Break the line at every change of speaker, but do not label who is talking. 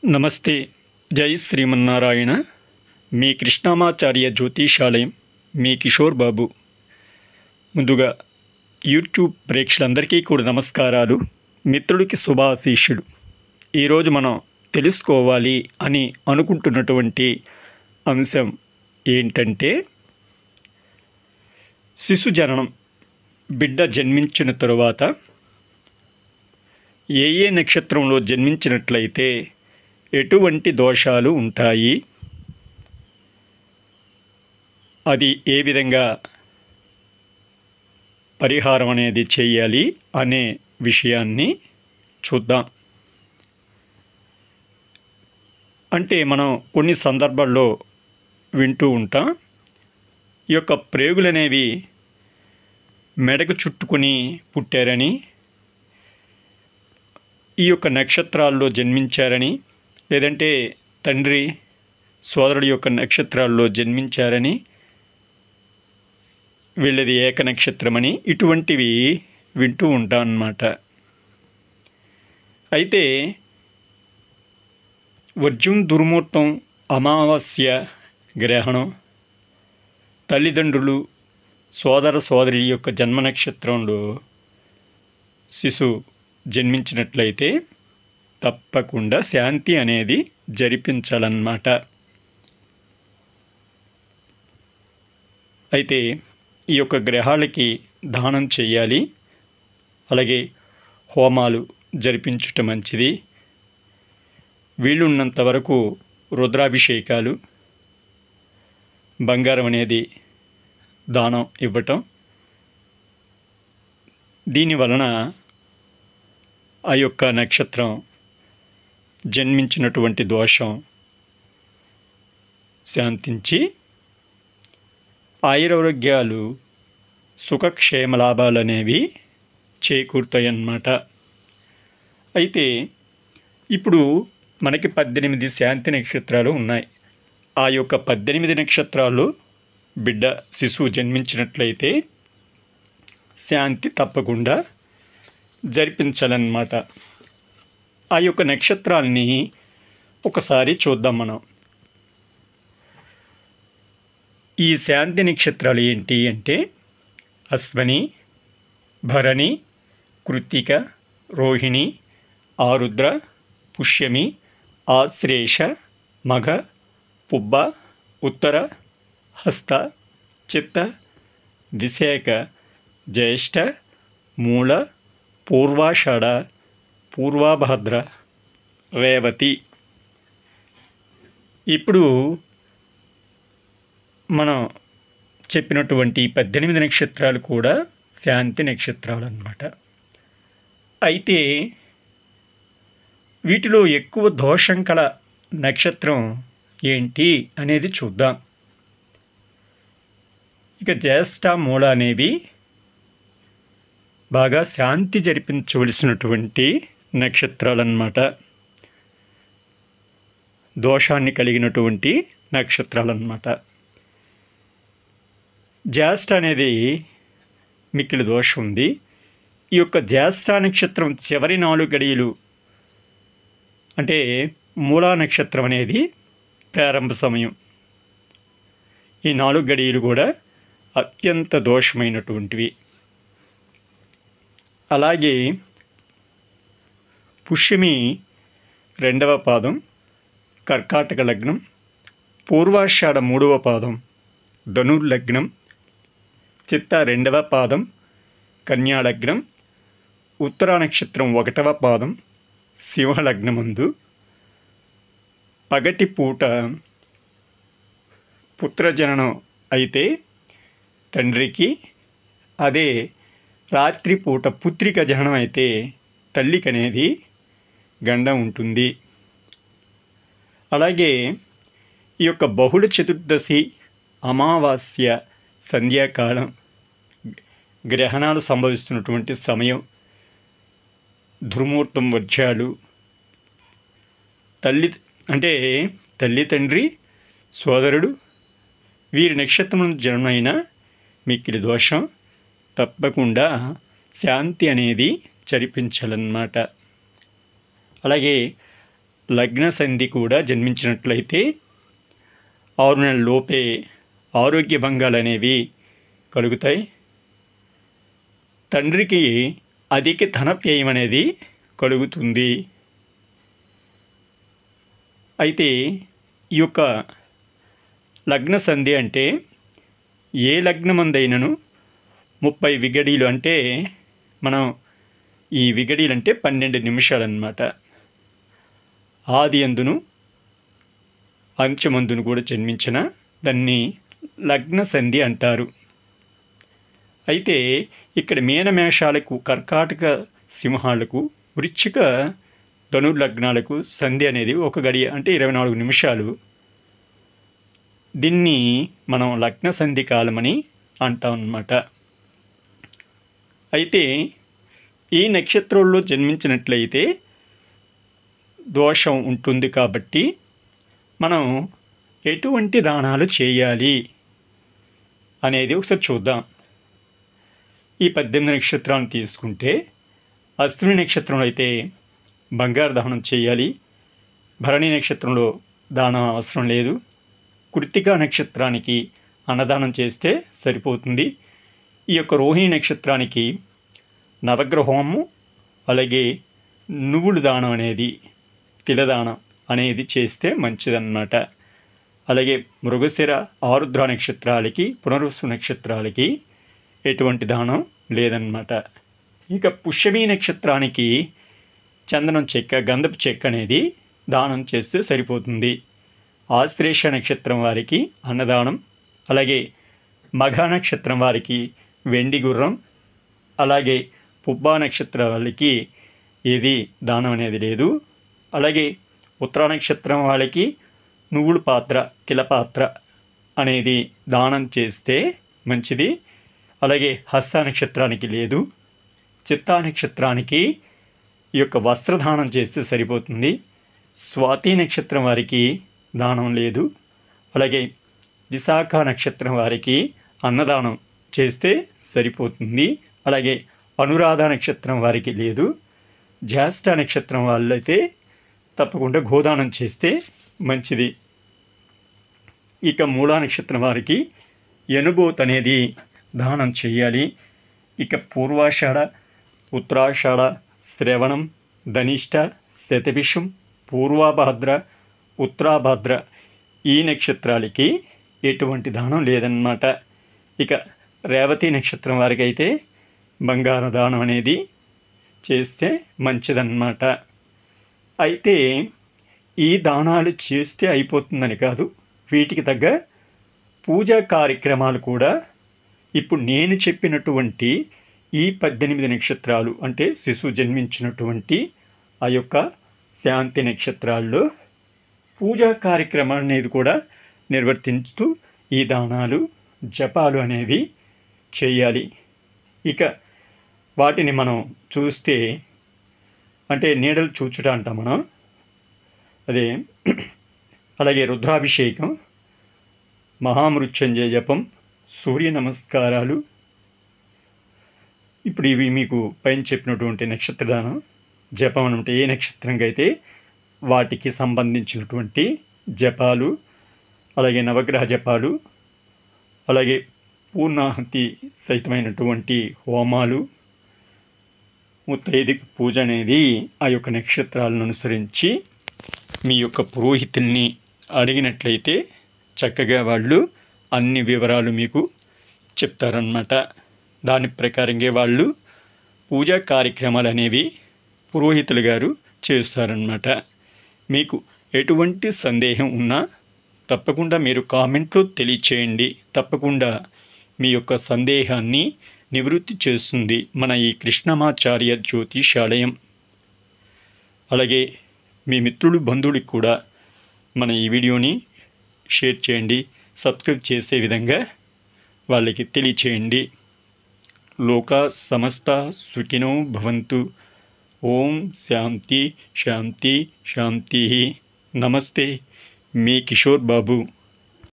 నమస్తే. జై శ్రీమన్నారాయణ. మీ కృష్ణమాచార్య జ్యోతిషాలయం, మీ కిషోర్ బాబు. ముందుగా యూట్యూబ్ ప్రేక్షకులందరికీ కూడా నమస్కారాలు. మిత్రుడికి శుభాశీస్సులు. ఈరోజు మనం తెలుసుకోవాలి అని అనుకుంటున్నటువంటి అంశం ఏంటంటే, శిశు జననం, బిడ్డ జన్మించిన తరువాత ఏ నక్షత్రంలో జన్మించినట్లయితే ఎటువంటి దోషాలు ఉంటాయి, అది ఏ విధంగా పరిహారం అనేది చేయాలి అనే విషయాన్ని చూద్దాం. అంటే మనం కొన్ని సందర్భాల్లో వింటూ ఉంటాం, ఈ యొక్క ప్రేగులు అనేవి మెడకు చుట్టుకొని పుట్టారని, ఈ యొక్క నక్షత్రాల్లో జన్మించారని, లేదంటే తండ్రి సోదరుడి యొక్క నక్షత్రాల్లో జన్మించారని, వీళ్ళది ఏక నక్షత్రమని, ఇటువంటివి వింటూ ఉంటాం అన్నమాట. అయితే వర్జం దుర్ముహూర్తం, అమావాస్య, గ్రహణం, తల్లిదండ్రులు సోదర సోదరి యొక్క జన్మ నక్షత్రంలో శిశు జన్మించినట్లయితే తప్పకుండా శాంతి అనేది జరిపించాలన్నమాట. అయితే ఈ యొక్క గ్రహాలకి దానం చేయాలి, అలాగే హోమాలు జరిపించుట మంచిది. వీలున్నంత వరకు రుద్రాభిషేకాలు, బంగారం అనేది దానం ఇవ్వటం, దీనివలన ఆ యొక్క నక్షత్రం జన్మించినటువంటి దోషం శాంతించి ఆయురారోగ్యాలు, సుఖక్షేమ లాభాలు అనేవి చేకూరుతాయి అన్నమాట. అయితే ఇప్పుడు మనకి 18 శాంతి నక్షత్రాలు ఉన్నాయి. ఆ యొక్క 18 నక్షత్రాలు బిడ్డ శిశువు జన్మించినట్లయితే శాంతి తప్పకుండా జరిపించాలన్నమాట. ఆ యొక్క నక్షత్రాలని ఒకసారి చూద్దాం మనం. ఈ శాంతి నక్షత్రాలు ఏంటి అంటే, అశ్వని, భరణి, కృత్తిక, రోహిణి, ఆరుద్ర, పుష్యమి, ఆశ్లేష, మఘ, పుబ్బ, ఉత్తర, హస్త, చిత్త, విశాఖ, జ్యేష్ఠ, మూల, పూర్వాషాఢ, పూర్వభద్ర, రేవతి. ఇప్పుడు మనం చెప్పినటువంటి 18 నక్షత్రాలు కూడా శాంతి నక్షత్రాలు అన్నమాట. అయితే వీటిలో ఎక్కువ దోషం కల నక్షత్రం ఏంటి అనేది చూద్దాం. ఇక జ్యేష్ఠ, మూల అనేవి బాగా శాంతి జరిపించవలసినటువంటి నక్షత్రాలన్నమాట. దోషాన్ని కలిగినటువంటి నక్షత్రాలన్నమాట. జ్యేష్ఠ అనేది మిక్కిలి దోషం ఉంది. ఈ యొక్క జ్యేష్ఠ నక్షత్రం చివరి 4 గడియలు, అంటే మూలా నక్షత్రం అనేది ప్రారంభ సమయం, ఈ 4 గడియలు కూడా అత్యంత దోషమైనటువంటివి. అలాగే పుష్యమి 2వ పాదం కర్కాటక లగ్నం, పూర్వాషాఢ 3వ పాదం ధనుర్లగ్నం, చిత్త 2వ పాదం కన్యా లగ్నం, ఉత్తరా నక్షత్రం 1వ పాదం సింహలగ్నమందు పగటి పూట పుత్రజననం అయితే తండ్రికి, అదే రాత్రిపూట పుత్రిక జననం అయితే తల్లికి అనేది గండం ఉంటుంది. అలాగే ఈ యొక్క బహుళ చతుర్దశి, అమావాస్య, సంధ్యాకాలం, గ్రహణాలు సంభవిస్తున్నటువంటి సమయం, దుర్ముహూర్తం, వర్జాలు, తల్లి తండ్రి సోదరుడు వీరి నక్షత్రం జన్మైన మిక్కిలి దోషం తప్పకుండా శాంతి అనేది జరిపించాలన్నమాట. అలాగే లగ్న సంధి కూడా జన్మించినట్లయితే 6 నెలల లోపే ఆరోగ్య భంగాలు అనేవి కలుగుతాయి. తండ్రికి అధిక ధన వ్యయం అనేది కలుగుతుంది. అయితే ఈ యొక్క లగ్న సంధి అంటే ఏ లగ్నమందైనను 30 విగడీలు అంటే మనం ఈ విగడీలు అంటే 12 నిమిషాలు అన్నమాట. ఆది అందును అంత్యమందును కూడా జన్మించిన దాన్ని లగ్న సంధి అంటారు. అయితే ఇక్కడ మీనమేషాలకు, కర్కాటక సింహాలకు, వృశ్చిక ధనుర్లగ్నాలకు సంధి అనేది 1 గడియ అంటే 24 నిమిషాలు. దీన్ని మనం లగ్న సంధి కాలమని అంటాం అన్నమాట. అయితే ఈ నక్షత్రంలో జన్మించినట్లయితే దోషం ఉంటుంది కాబట్టి మనం ఎటువంటి దానాలు చేయాలి అనేది ఒకసారి చూద్దాం. ఈ 18 నక్షత్రాలను తీసుకుంటే అశ్విని నక్షత్రంలో అయితే బంగారు దానం చేయాలి. భరణి నక్షత్రంలో దానం అవసరం లేదు. కృత్తికా నక్షత్రానికి అన్నదానం చేస్తే సరిపోతుంది. ఈ యొక్క రోహిణి నక్షత్రానికి నవగ్రహోమము, అలాగే నువ్వుల దానం అనేది, తిలదానం అనేది చేస్తే మంచిదన్నమాట. అలాగే మృగశిర, ఆరుద్ర నక్షత్రాలకి, పునర్వసు నక్షత్రాలకి ఎటువంటి దానం లేదన్నమాట. ఇక పుష్యమి నక్షత్రానికి చందనం చెక్క, గంధపు చెక్క అనేది దానం చేస్తే సరిపోతుంది. ఆశ్లేష నక్షత్రం వారికి అన్నదానం, అలాగే మఘ నక్షత్రం వారికి వెండి గుర్రం, అలాగే పుబ్బా నక్షత్రం వాళ్ళకి ఏది దానం అనేది లేదు. అలాగే ఉత్తర నక్షత్రం వాళ్ళకి నువ్వుల పాత్ర, తిల పాత్ర అనేది దానం చేస్తే మంచిది. అలాగే హస్త నక్షత్రానికి లేదు. చిత్తా నక్షత్రానికి ఈ యొక్క వస్త్రదానం చేస్తే సరిపోతుంది. స్వాతి నక్షత్రం వారికి దానం లేదు. అలాగే విశాఖ నక్షత్రం వారికి అన్నదానం చేస్తే సరిపోతుంది. అలాగే అనురాధ నక్షత్రం వారికి లేదు. జ్యేష్ఠ నక్షత్రం వాళ్ళైతే తప్పకుండా గోదానం చేస్తే మంచిది. ఇక మూలా నక్షత్రం వారికి ఎనుబోత్ అనేది దానం చేయాలి. ఇక పూర్వాషాఢ, ఉత్తరాషాఢ, శ్రవణం, ధనిష్ట, శతభిషం, పూర్వభాద్ర, ఉత్తరాభాద్ర ఈ నక్షత్రాలకి ఎటువంటి దానం లేదన్నమాట. ఇక రేవతి నక్షత్రం వారికి అయితే బంగారు దానం అనేది చేస్తే మంచిదన్నమాట. అయితే ఈ దానాలు చేస్తే అయిపోతుందని కాదు, వీటికి తగ్గ పూజా కార్యక్రమాలు కూడా ఇప్పుడు నేను చెప్పినటువంటి ఈ 18 నక్షత్రాలు అంటే శిశువు జన్మించినటువంటి ఆ యొక్క శాంతి నక్షత్రాల్లో పూజా కార్యక్రమాలు అనేది కూడా నిర్వర్తించుతూ ఈ దానాలు, జపాలు అనేవి చేయాలి. ఇక వాటిని మనం చూస్తే అంటే నీడలు చూచుట అంటాం మనం, అదే. అలాగే రుద్రాభిషేకం, మహామృత్యుంజయ జపం, సూర్య నమస్కారాలు. ఇప్పుడు ఇవి మీకు పైన చెప్పినటువంటి నక్షత్రదానం, జపం అంటే ఏ నక్షత్రంగా అయితే వాటికి సంబంధించినటువంటి జపాలు, అలాగే నవగ్రహ జపాలు, అలాగే పూర్ణాహుతి సహితమైనటువంటి హోమాలు, ముత్తైదుకి పూజ అనేది ఆ యొక్క నక్షత్రాలను అనుసరించి మీ యొక్క పురోహితుల్ని అడిగినట్లయితే చక్కగా వాళ్ళు అన్ని వివరాలు మీకు చెప్తారన్నమాట. దాని ప్రకారంగా వాళ్ళు పూజా కార్యక్రమాలు అనేవి పురోహితులు గారు చేస్తారన్నమాట. మీకు ఎటువంటి సందేహం ఉన్నా తప్పకుండా మీరు కామెంట్లో తెలియచేయండి. తప్పకుండా మీ యొక్క సందేహాన్ని నివృత్తి చేస్తుంది మన ఈ కృష్ణమాచార్య జ్యోతిషాలయం. అలాగే మీ మిత్రులు, బంధువులకు కూడా మన ఈ వీడియోని షేర్ చేయండి, సబ్స్క్రైబ్ చేసే విధంగా వాళ్ళకి తెలియచేయండి. లోకా సమస్త సుఖినో భవంతు. ఓం శాంతి శాంతి శాంతి. నమస్తే, మీ కిషోర్ బాబు.